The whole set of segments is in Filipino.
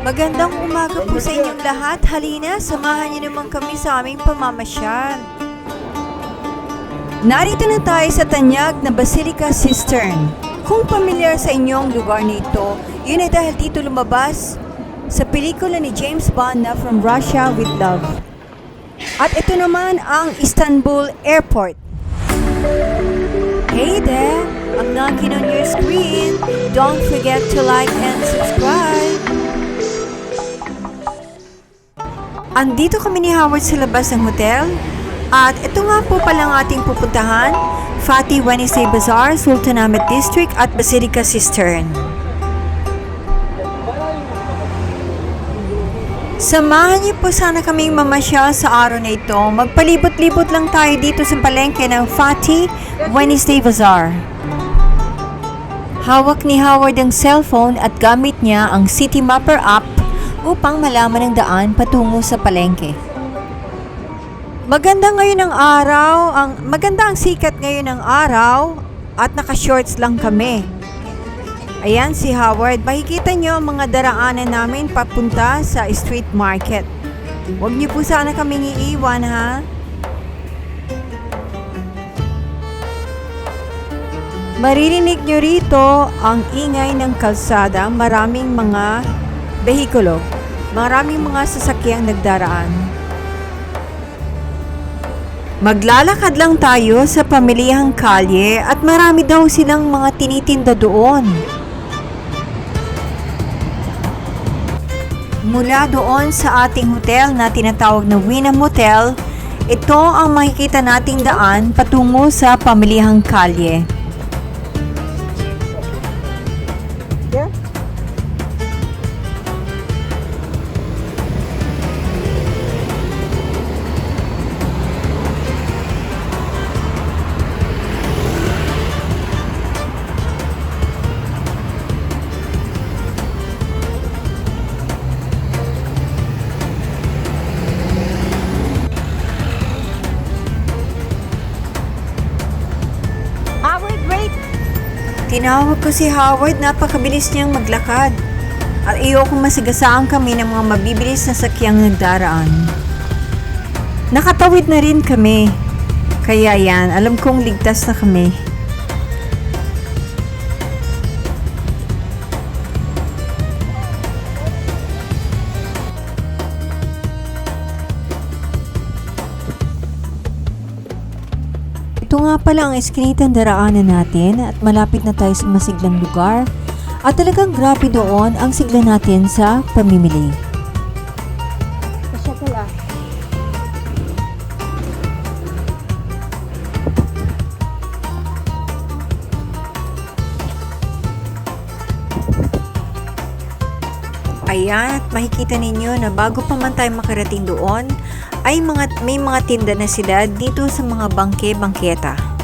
Magandang umaga po sa inyong lahat. Halina, samahan niyo naman kami sa aming pamamasyal. Narito na tayo sa tanyag na Basilica Cistern. Kung pamilyar sa inyong lugar nito, yun ay dahil dito lumabas sa pelikula ni James Bond na From Russia with Love. At ito naman ang Istanbul Airport. Hey there! I'm knocking on your screen. Don't forget to like and subscribe. Andito kami ni Howard sa labas ng hotel. At ito nga po palang ating pupuntahan, Fatih Wednesday Bazaar, Sultanahmet District at Basilica Cistern. Samahan niyo po sana kaming mamasyal sa araw na ito. Magpalibot-libot lang tayo dito sa palengke ng Fatih Wednesday Bazaar. Hawak ni Howard ang cellphone at gamit niya ang City Mapper app upang malaman ang daan patungo sa palengke. Maganda ang sikat ngayon ng araw at naka-shorts lang kami. Ayan si Howard, makikita nyo ang mga daraanan namin papunta sa street market. Huwag niyo po sana kaming iiwan, ha? Maririnig nyo rito ang ingay ng kalsada, maraming mga behikulo, maraming mga sasakyang nagdaraan. Maglalakad lang tayo sa pamilihang kalye at marami daw silang mga tinitinda doon. Mula doon sa ating hotel na tinatawag na Winam Hotel, ito ang makikita nating daan patungo sa pamilihang kalye. Tinawag ko si Howard, napakabilis niyang maglakad. At ayokong masigasaan kami ng mga mabibilis na sakyang nagdaraan. Nakatawid na rin kami. Kaya yan, alam kong ligtas na kami. Ito nga pala ang eskinitang daraanan natin at malapit na tayo sa masiglang lugar at talagang grabe doon ang sigla natin sa pamimili. Ayan, at makikita ninyo na bago pa man tayo makarating doon, ay may mga tinda na sila dito sa mga bangke-bangketa.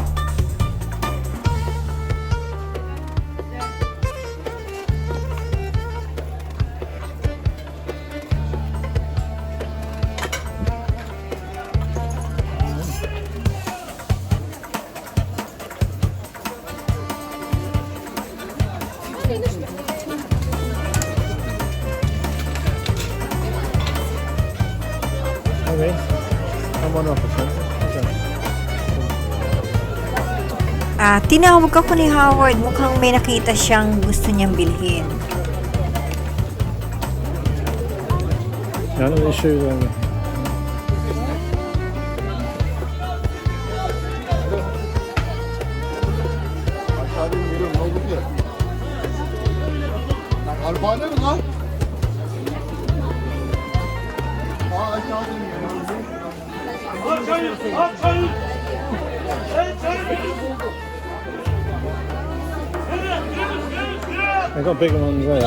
Okay. I'm on officer. Tinawag ako ni Howard, mukhang may nakita siyang gusto niyang bilhin. No issue. I got bigger ones there.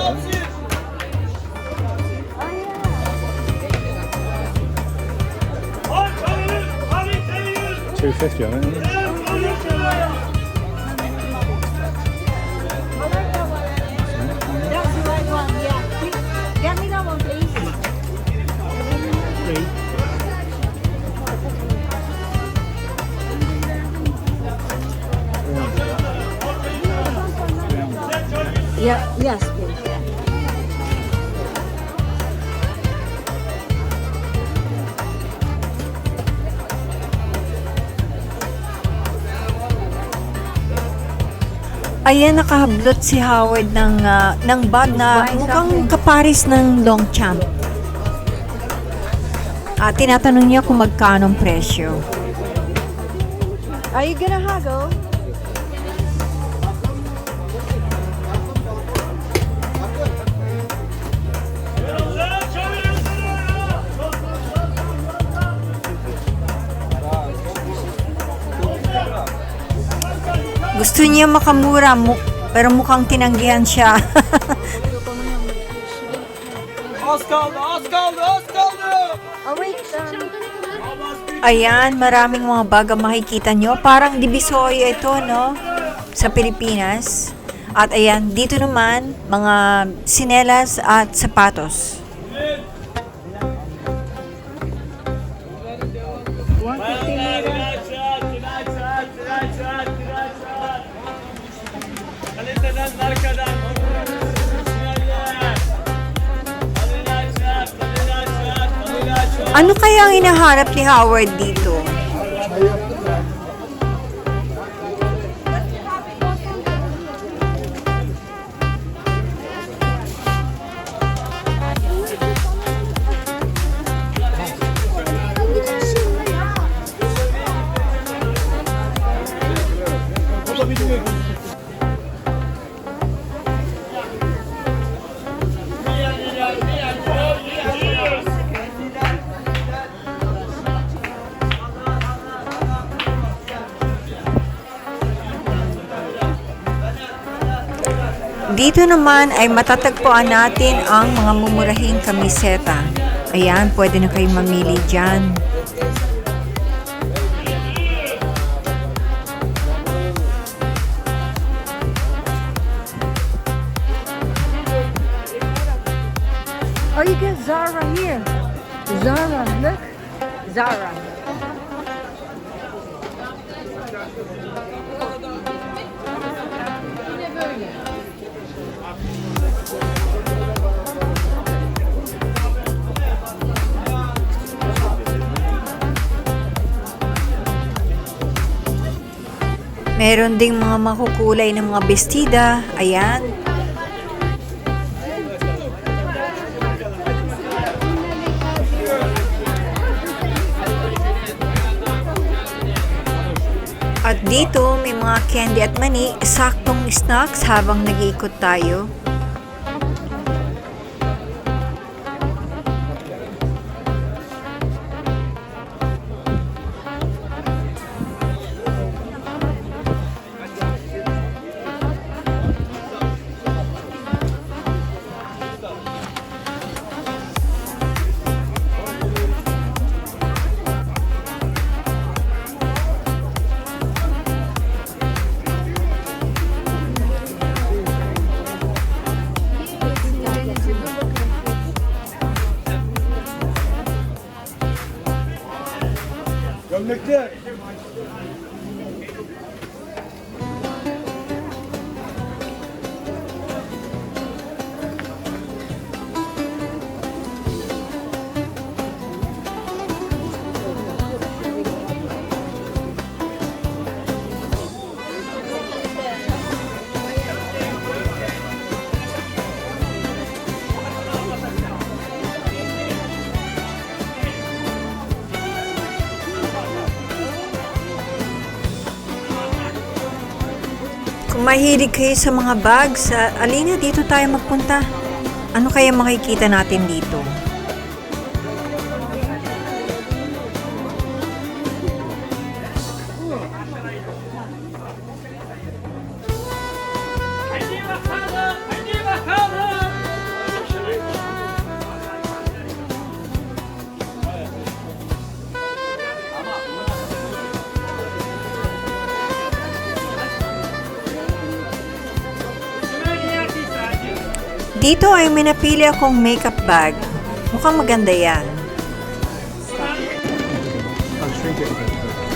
250, I think. That's the right one, yeah. Get me that one, please. Yeah, yes, please. Ayan, nakahablot si Howard ng bag na mukhang kaparis ng Longchamp. At tinatanong niya kung magkano ang presyo. Are you gonna haggle? Gusto niya makamura, pero mukhang tinanggihan siya. Oh, wait. Ayan, maraming mga bag ang makikita nyo. Parang divisoria ito, no? Sa Pilipinas. At ayan, dito naman, mga sinelas at sapatos. Ano kaya ang hinaharap ni Howard dito? Dito naman ay matatagpuan natin ang mga mumurahing kamiseta. Ayan, pwede na kayo mamili dyan. Oh, you get Zara here. Zara, look. Zara. Meron ding mga makukulay na mga bestida. Ayan. At dito, may mga candy at mani, saktong snacks habang nag-iikot tayo. Gömlekler. Kung mahilig kayo sa mga bags, alina dito tayo magpunta. Ano kaya makikita natin dito? Dito ay may napili akong makeup bag. Mukhang maganda yan. I'll shrink it.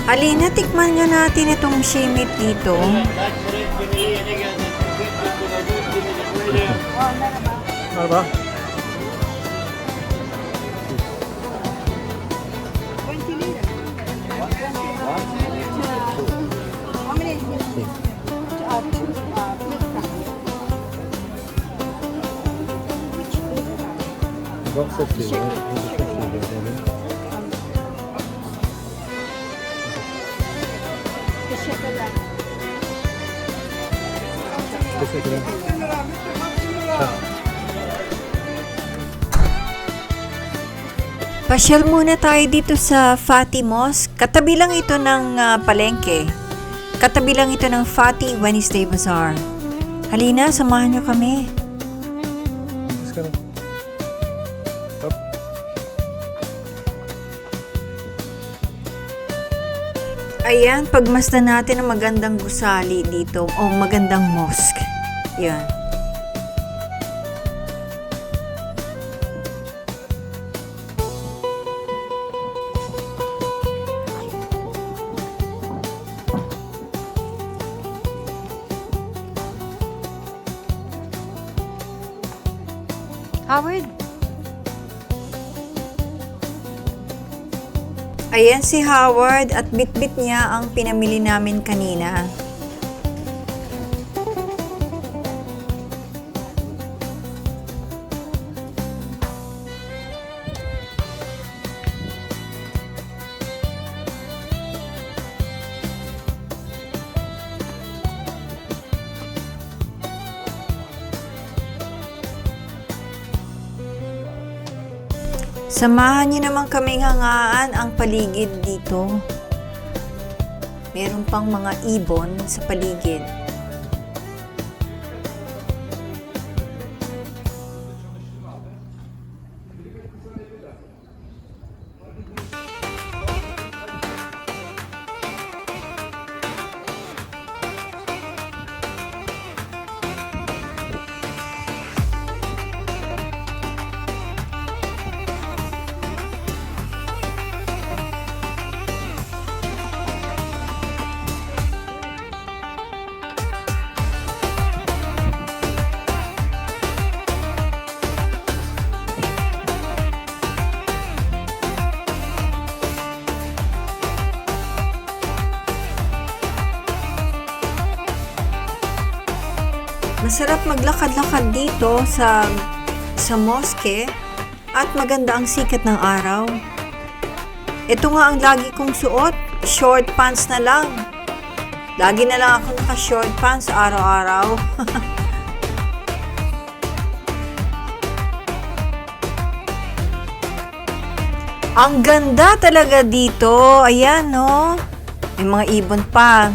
Alina, tikman nga natin itong shimit dito. Ano ba? Got 50, right? There's a 50 there, maybe. This is it. Pasyal muna tayo dito sa Fatih Mosque. Katabi lang ito ng palengke. Katabi lang ito ng Fatih Wednesday Bazaar. Halina, samahan niyo kami. Just gonna... Up. Ayan, pagmasdan natin ang magandang gusali dito o magandang mosque. Yan. Howard? Ayan si Howard at bit-bit niya ang pinamili namin kanina. Samahan niyo naman kaming hangaan ang paligid dito. Meron pang mga ibon sa paligid. Masarap maglakad-lakad dito sa mosque at maganda ang sikat ng araw. Ito nga ang lagi kong suot, short pants na lang. Lagi na lang ako naka-short pants araw-araw. Ang ganda talaga dito. Ayan, no? May mga ibon pa.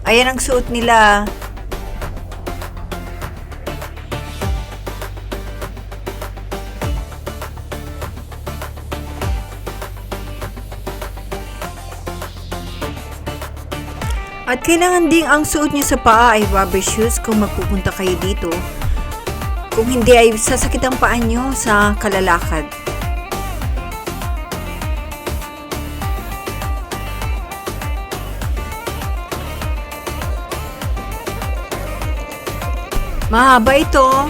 Ayan ang suot nila. At kailangan ding ang suot niyo sa paa ay rubber shoes kung magpupunta kayo dito. Kung hindi ay sasakit ang paa niyo sa kalalakad. Mahaba ito,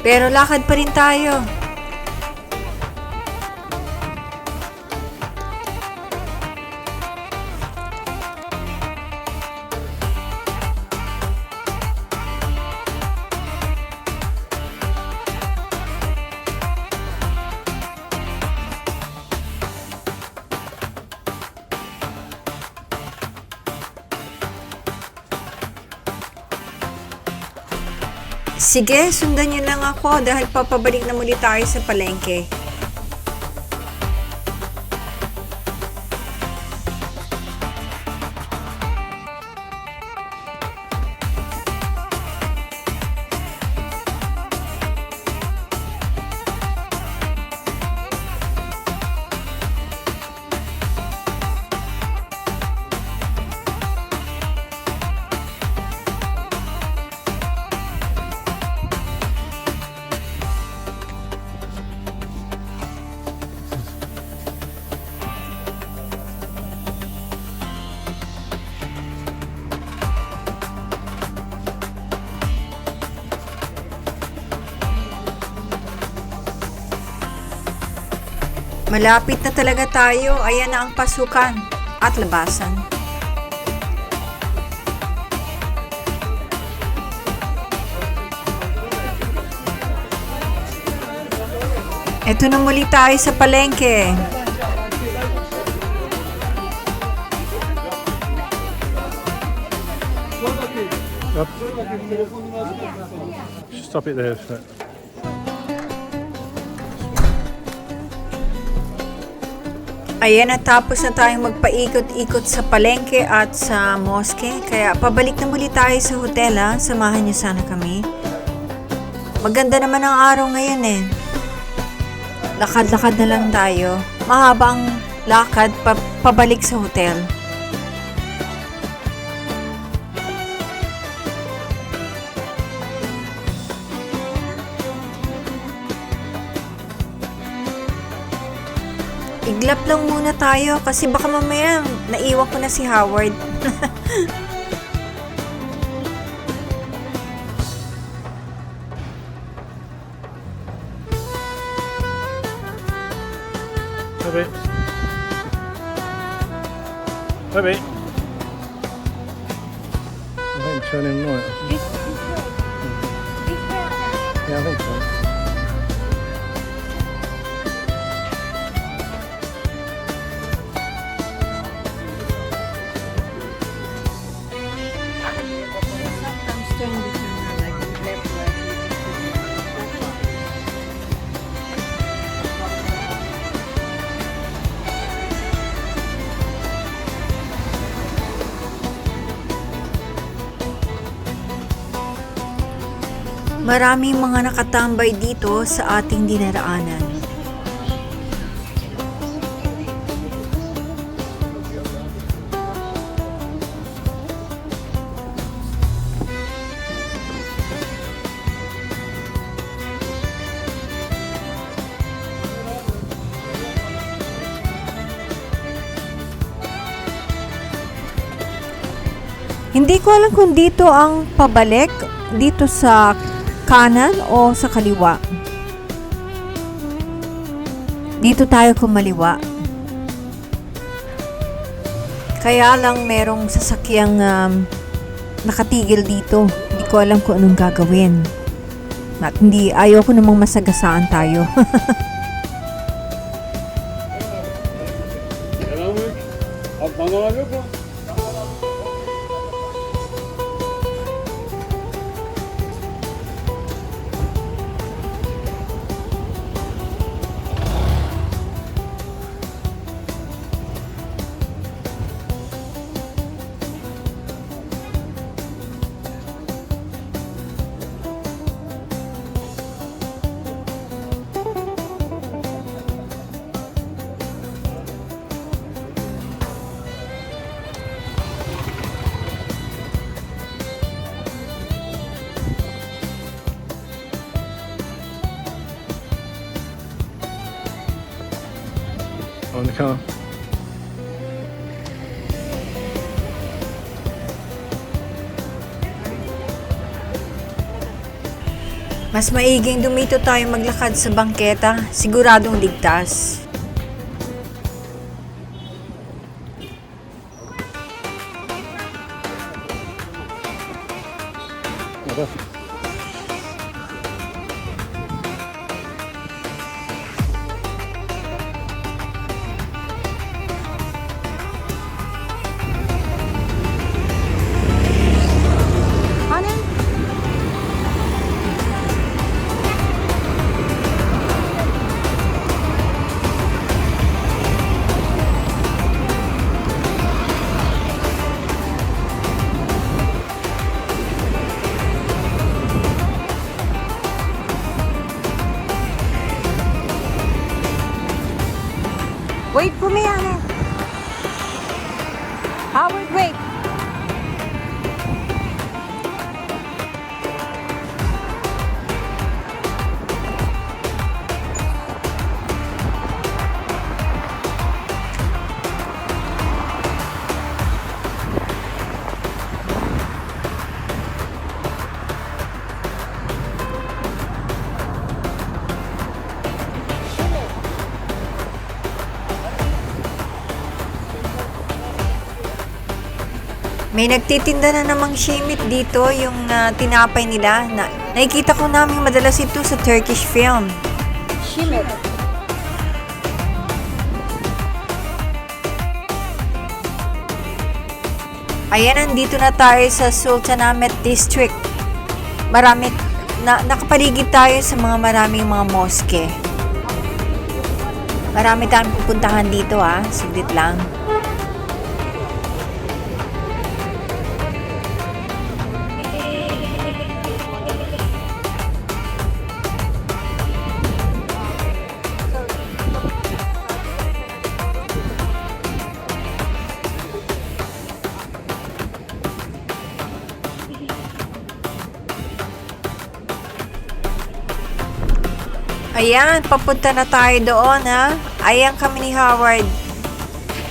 pero lakad pa rin tayo. Sige, sundan niyo lang ako dahil papabalik na muli tayo sa palengke. Malapit na talaga tayo. Ayan na ang pasukan at labasan. Eto na muli tayo sa palengke. Up. Stop it there. So. Ayan, natapos na tayong magpaikot-ikot sa palengke at sa moske. Kaya pabalik na muli tayo sa hotel ha. Samahan niyo sana kami. Maganda naman ang araw ngayon eh. Lakad-lakad na lang tayo. Mahaba ang lakad pabalik sa hotel. Iglap lang muna tayo kasi baka mamaya naiwan ko na si Howard. Bye-bye. Bye-bye. I think turning right. Yeah, I think so. Maraming mga nakatambay dito sa ating dinaraanan. Hindi ko alam kung dito ang pabalik, dito sa kanan o sa kaliwa. Dito tayo kumaliwa. Kaya lang merong sasakyang nakatigil dito. Hindi ko alam kung anong gagawin. At ayaw ko namang masagasaan tayo. On the car. Mas maiging dumito tayo maglakad sa bangketa, siguradong ligtas. Aba. Wait for me, Anna. Howard, wait. May nagtitinda na namang shimit dito, yung tinapay nila. Nakikita ko namin madalas ito sa Turkish film. Shimmer. Ayan, nandito na tayo sa Sultanahmet District. Nakapaligid tayo sa maraming mga moske. Marami tayong pupuntahan dito Saglit lang. Ayan, papunta na tayo doon Ayan kami ni Howard.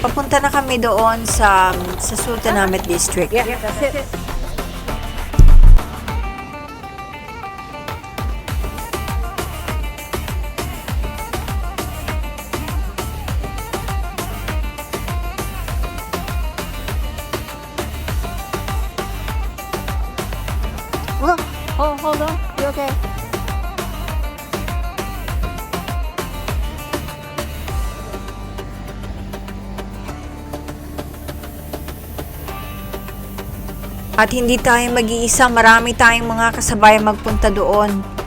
Papunta na kami doon sa Sultanahmet District. Yeah, that's it. Hold on. You okay? At hindi tayo mag-iisa, marami tayong mga kasabay magpunta doon.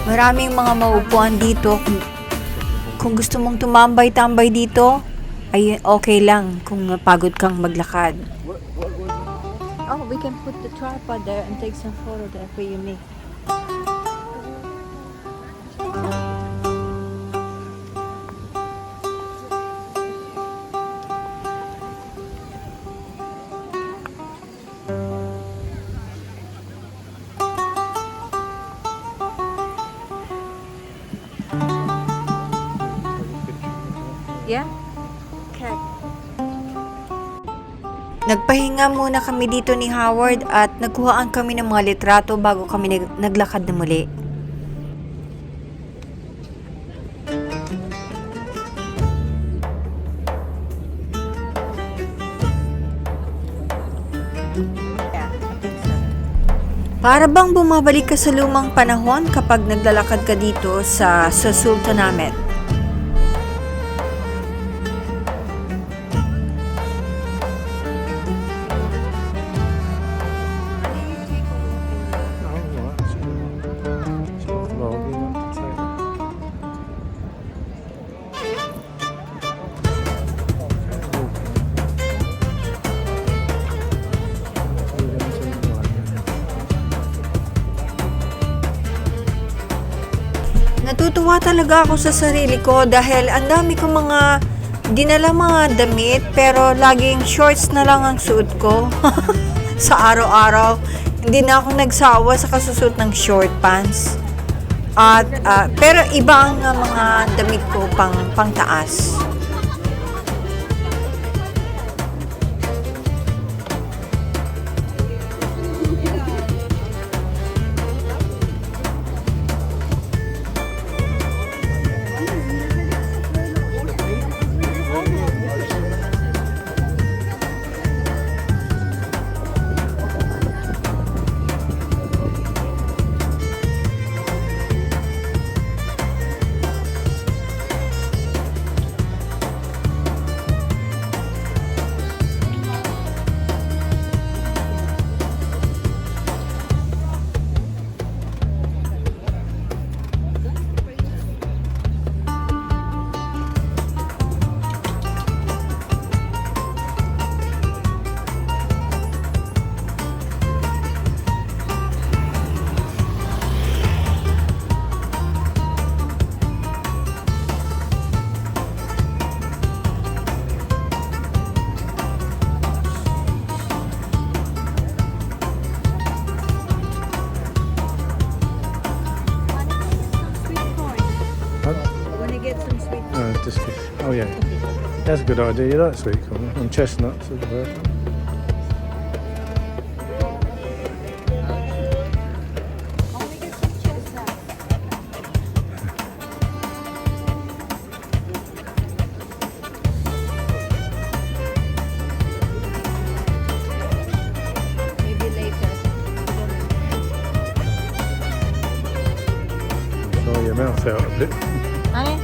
Maraming mga maupuan dito. Kung gusto mong tumambay-tambay dito, ay okay lang kung pagod kang maglakad. Oh, we can put the tripod there and take some photo there for you, Nick. Yeah? Okay. Nagpahinga muna kami dito ni Howard at nagkuhaan kami ng mga litrato bago kami naglakad na muli. Yeah, I think so. Para bang bumabalik ka sa lumang panahon kapag naglalakad ka dito sa Sultanahmet. Natutuwa talaga ako sa sarili ko dahil ang dami kong mga dinala mga damit pero laging shorts na lang ang suot ko sa araw-araw. Hindi na ako nagsawa sa kasusuot ng short pants. At pero iba ang mga damit ko pang taas. Oh yeah, that's a good idea. You like sweet corn and chestnuts as well. chocolate. Honey?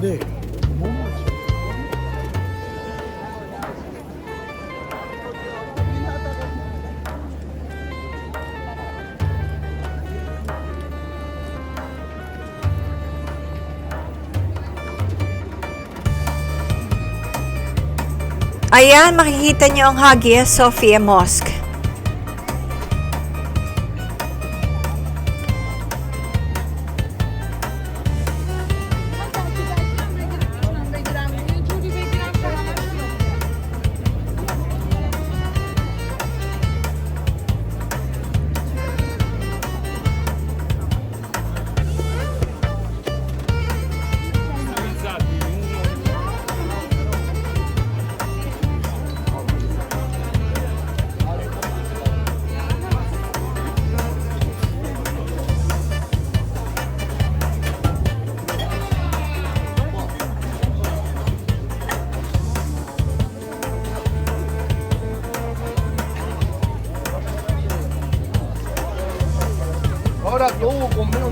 Nick. Ayan, makikita nyo ang Hagia Sophia Mosque. Ahora todo con menos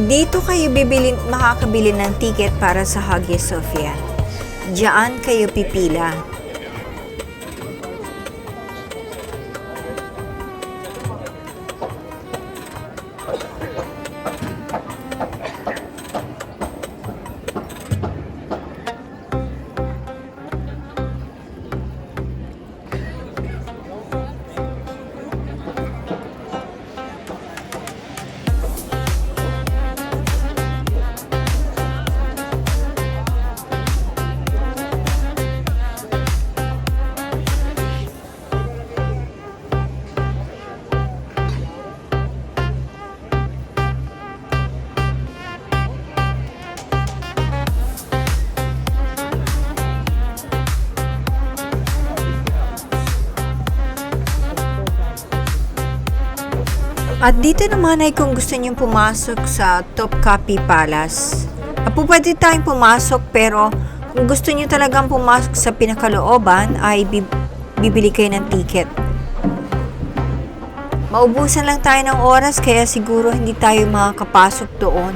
Dito kayo makakabili ng ticket para sa Hagia Sophia. Diyan kayo pipila. At dito naman ay kung gusto niyong pumasok sa Topkapi Palace. Pwede tayong pumasok pero kung gusto niyo talagang pumasok sa pinakalooban ay bibili kayo ng ticket. Maubusan lang tayo ng oras kaya siguro hindi tayo makakapasok doon.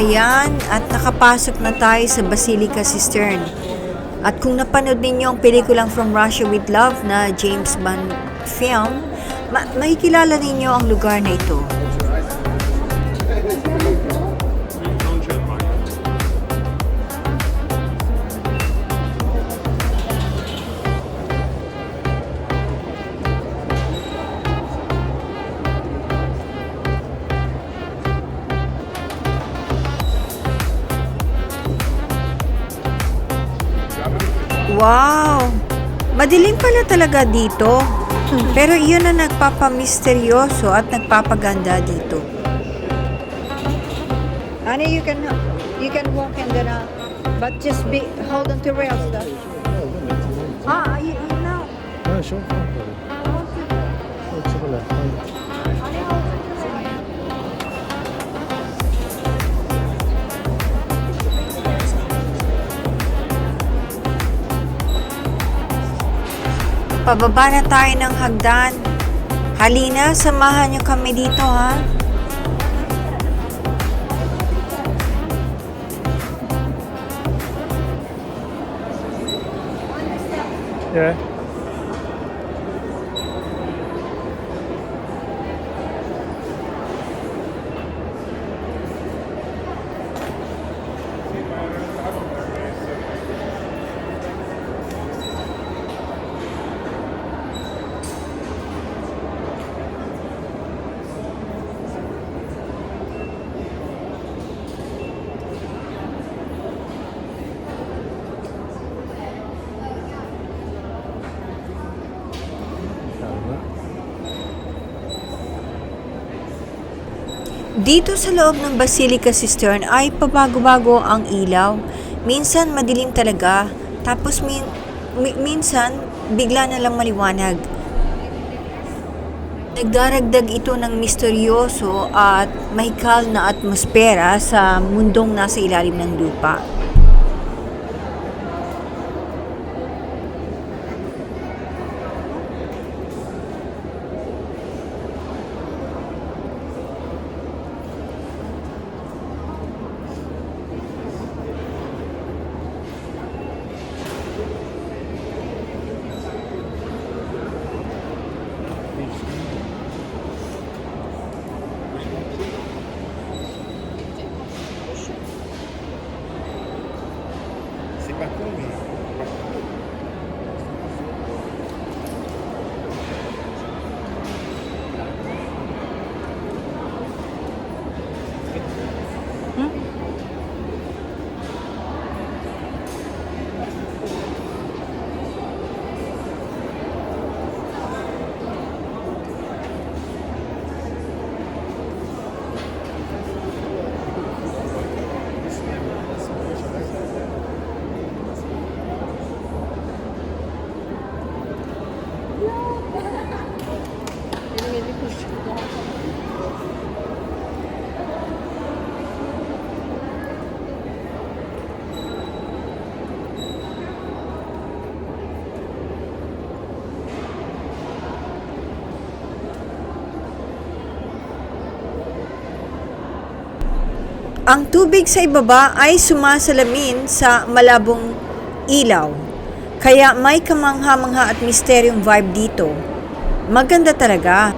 Ayan, at nakapasok na tayo sa Basilica Cistern. At kung napanood ninyo ang pelikulang From Russia with Love na James Bond film, makikilala ninyo ang lugar na ito. Wow! Madilim pala talaga dito. Pero iyon ang nagpapamisteryoso at nagpapaganda dito. Honey, you can walk in there, but just hold on to rails. You know. Ah, sure. Let's have a look. Pababa na tayo ng hagdan. Halina, samahan niyo kami dito, ha? Yeah. Dito sa loob ng Basilica Cistern ay pabago-bago ang ilaw. Minsan madilim talaga, tapos minsan bigla na lang maliwanag. Nagdaragdag ito ng misteryoso at mahikal na atmosfera sa mundong nasa ilalim ng lupa. C'est pas con, mais. Ang tubig sa ibaba ay sumasalamin sa malabong ilaw. Kaya may kamangha-mangha at misteryong vibe dito. Maganda talaga.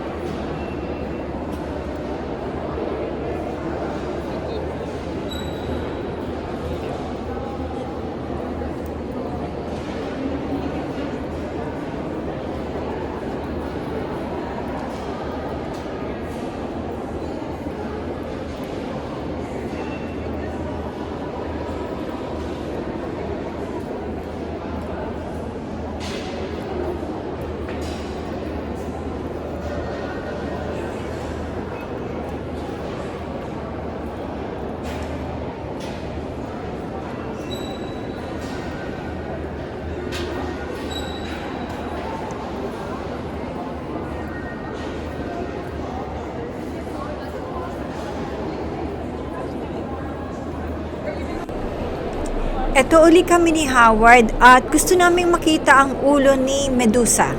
Eto uli kami ni Howard at gusto naming makita ang ulo ni Medusa.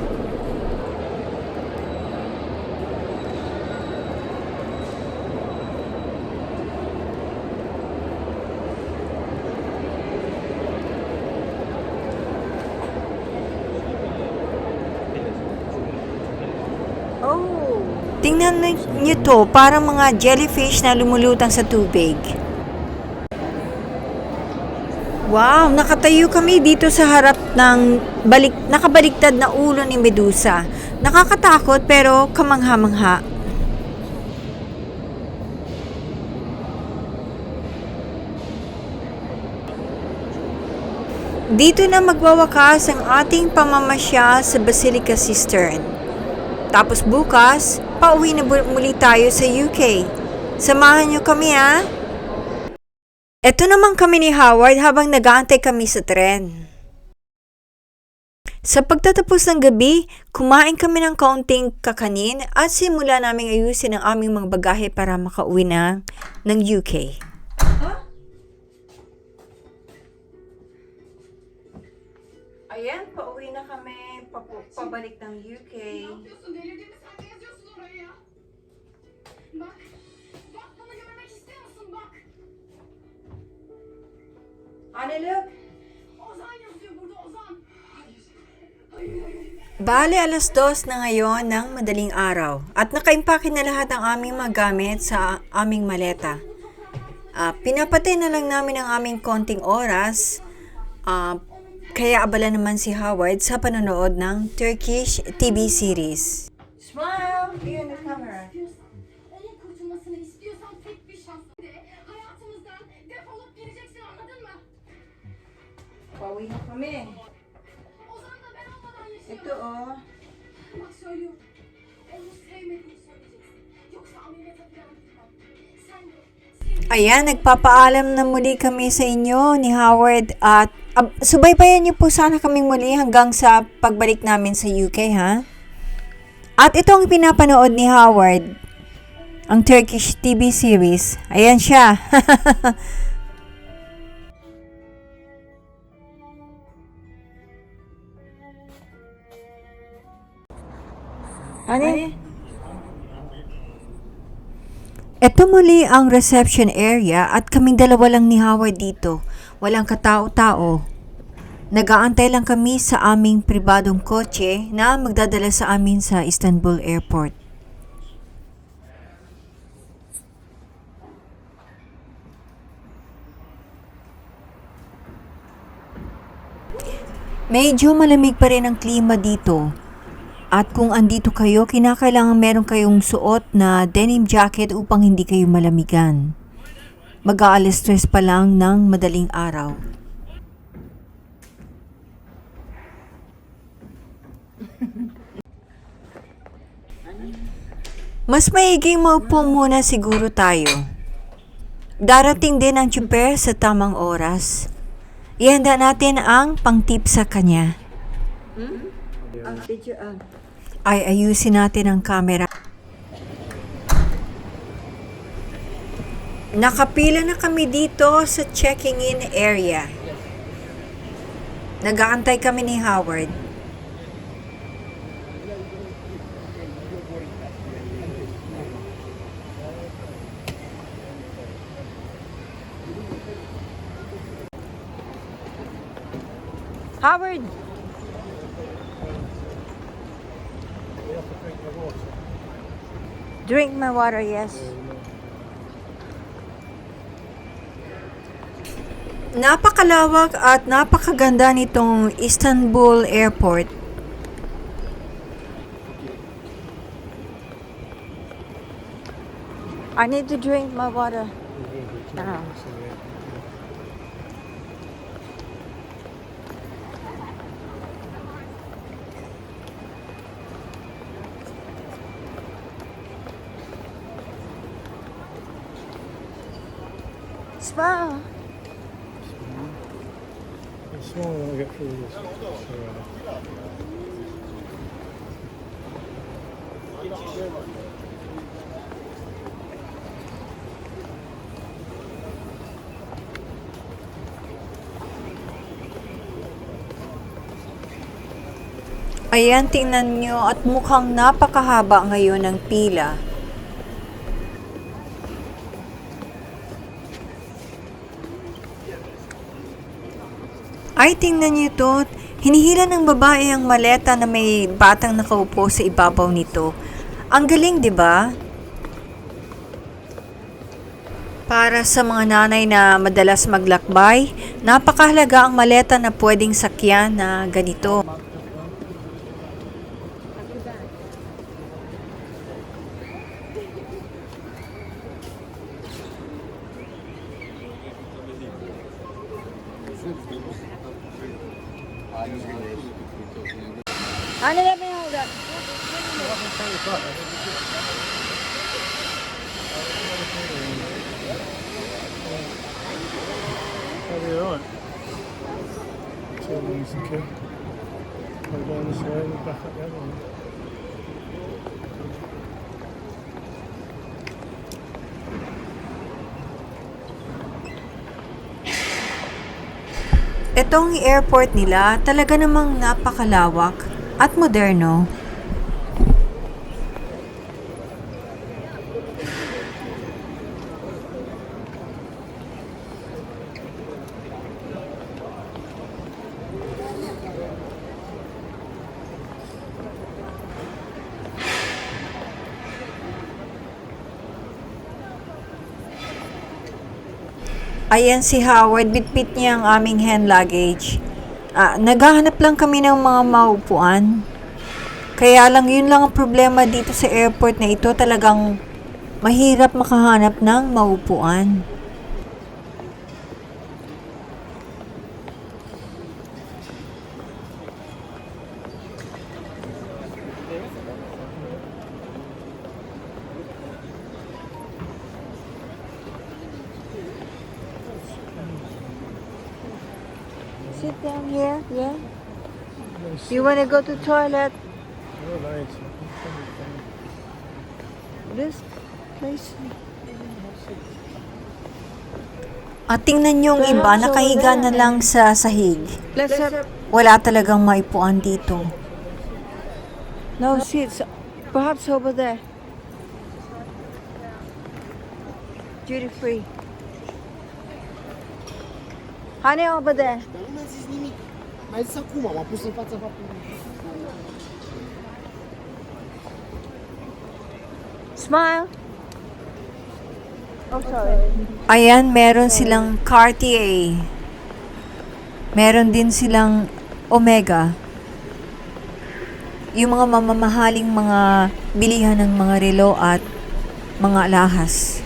Oh, tingnan niyo to, parang mga jellyfish na lumulutang sa tubig. Wow, nakatayo kami dito sa harap ng nakabaliktad na ulo ni Medusa. Nakakatakot pero kamangha-mangha. Dito na magwawakas ang ating pamamasyal sa Basilica Cistern. Tapos bukas, pauwi na muli tayo sa UK. Samahan niyo kami ha! Ito naman kami ni Howard habang nag-aantay kami sa tren. Sa pagtatapos ng gabi, kumain kami ng kaunting kakanin at simula naming ayusin ang aming mga bagahe para makauwi na ng UK. Ayan, pauwi na kami, pabalik ng UK. Yapıyorsun delirdin mi sen? Ne yazıyorsun oraya ya? Bak. Bak bunu görmek istiyor musun? Bak. Anne, look! Ozan yazıyor burada Ozan. Hayır. Hayır. Bale, alas 2 na ngayon ng madaling araw at nakaimpake na lahat ang aming mga gamit sa aming maleta. Pinapatay na lang namin ang aming konting oras, kaya abala naman si Howard sa panonood ng Turkish TV series. Smile! Here in the camera. Onun kurtulmasını istiyorsan tek bir şans de hayatımızdan defolup gideceksin anladın mı? Pauwi na kami. Ozan'la ben olmadan yaşayamam. Ito oh. Bak söylüyorum. Onu sevmediğini söyleyeceksin. Yoksa ameliyata falan gitmem. Ayan, nagpapaalam na muli kami sa inyo ni Howard at subaybayan niyo po sana kaming muli hanggang sa pagbalik namin sa UK, ha? At ito ang pinapanood ni Howard, ang Turkish TV series. Ayan siya. Ano? Ito muli ang reception area at kaming dalawa lang ni Howard dito. Walang katao-tao. Nag-aantay lang kami sa aming pribadong kotse na magdadala sa amin sa Istanbul Airport. Medyo malamig pa rin ang klima dito. At kung andito kayo, kinakailangan meron kayong suot na denim jacket upang hindi kayo malamigan. Mag-aalas 3 pa lang ng madaling araw. Mas maiging maupo muna siguro tayo. Darating din ang tsuper sa tamang oras. Ihanda natin ang pang-tip sa kanya. Ay, ayusin natin ang camera. Nakapila na kami dito sa checking-in area. Nag-aantay kami ni Howard. Howard! Drink my water, yes. Napakalawak at napakaganda nitong Istanbul Airport. I need to drink my water. Ah. Smile. It's small when I get through this. Alright. Ayan, tingnan nyo at mukhang napakahaba ngayon ng pila. Ay, tingnan nyo ito. Hinihila ng babae ang maleta na may batang nakaupo sa ibabaw nito. Ang galing, di ba? Para sa mga nanay na madalas maglakbay, napakahalaga ang maleta na pwedeng sakyan na ganito. Ano na ba yung ulat? That'll be alright. So long as you can. Go down this way and back up the other one. Itong airport nila talaga namang napakalawak at moderno. Ayan si Howard, bitbit niya ang aming hand luggage. Naghahanap lang kami ng mga maupuan. Kaya lang yun lang ang problema dito sa airport na ito, talagang mahirap makahanap ng maupuan. sit down here? Yeah. You want to go to toilet? This place. At tingnan nyo yung iba, nakahiga na lang sa sahig. Let's have Wala talagang maipuan dito. no seats. Perhaps over there. Duty free. Honey, over there. Dar nu mi-a zis nimic. Mai zis acum, m-a pus în fața faptului. Smile. Oh, sorry. Ayan, meron silang Cartier. Meron din silang Omega. Yung mga mamamahaling mga bilihan ng mga relo at mga alahas.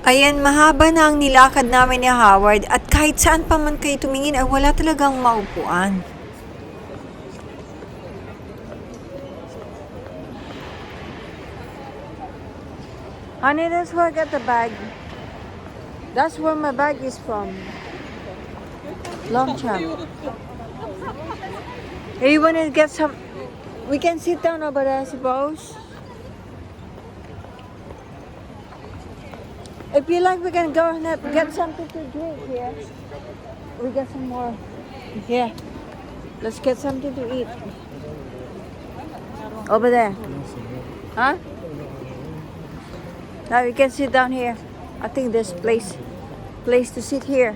Ayan, mahaba na ang nilakad namin ni Howard at kahit saan pa man kayo tumingin ay wala talagang maupuan. Honey, that's where I got the bag. That's where my bag is from. Longchamp. Hey, you want to get some? We can sit down over there, I suppose. If you like, we can go and get something to drink here. We get some more. Here. Let's get something to eat. Over there. Huh? Now we can sit down here. I think there's place to sit here.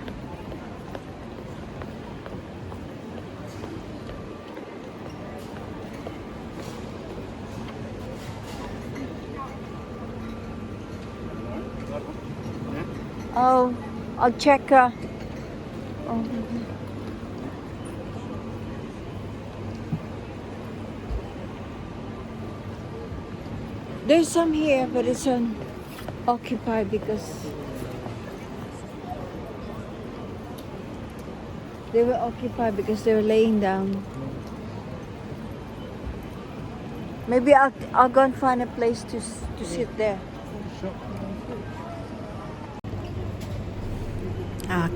Oh, I'll check. Oh. There's some here, but it's occupied because they were occupied because they were laying down. Maybe I'll go and find a place to sit there.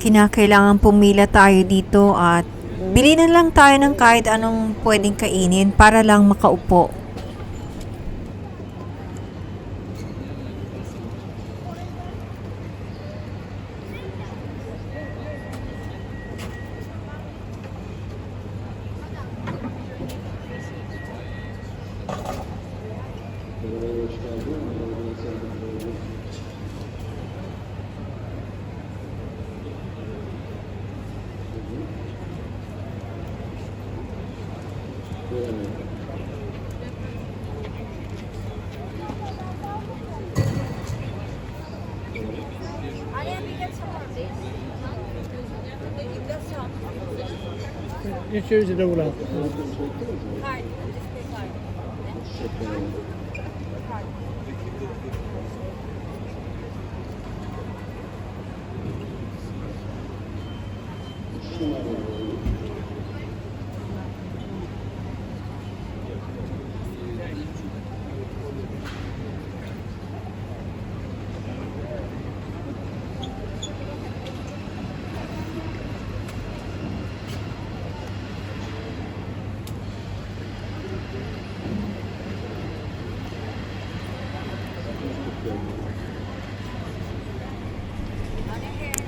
Kinakailangan pumila tayo dito at bili na lang tayo ng kahit anong pwedeng kainin para lang makaupo. You choose it all up.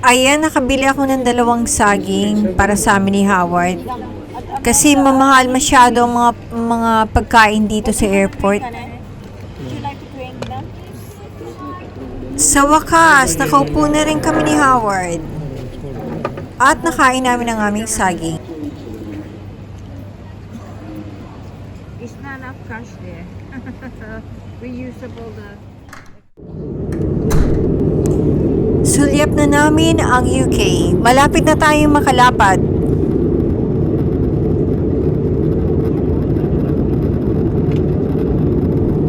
Ayan, nakabili ako ng 2 saging para sa amin ni Howard. Kasi mamahal masyado ang mga pagkain dito sa airport. Sa wakas, nakaupo na rin kami ni Howard. At nakain namin ang aming saging. It's not enough cash there. Reusable the. Sulyap na namin ang UK. Malapit na tayong makalapad.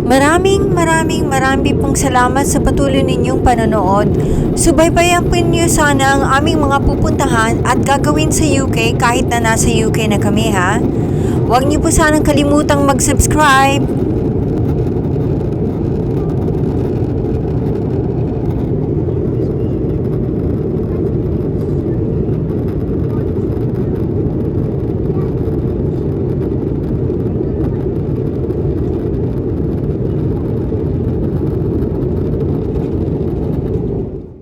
Marami Maraming pong salamat sa patuloy ninyong panonood. Subaybayan po niyo sana ang aming mga pupuntahan at gagawin sa UK kahit na nasa UK na kami ha. Huwag niyo po sanang kalimutang mag-subscribe.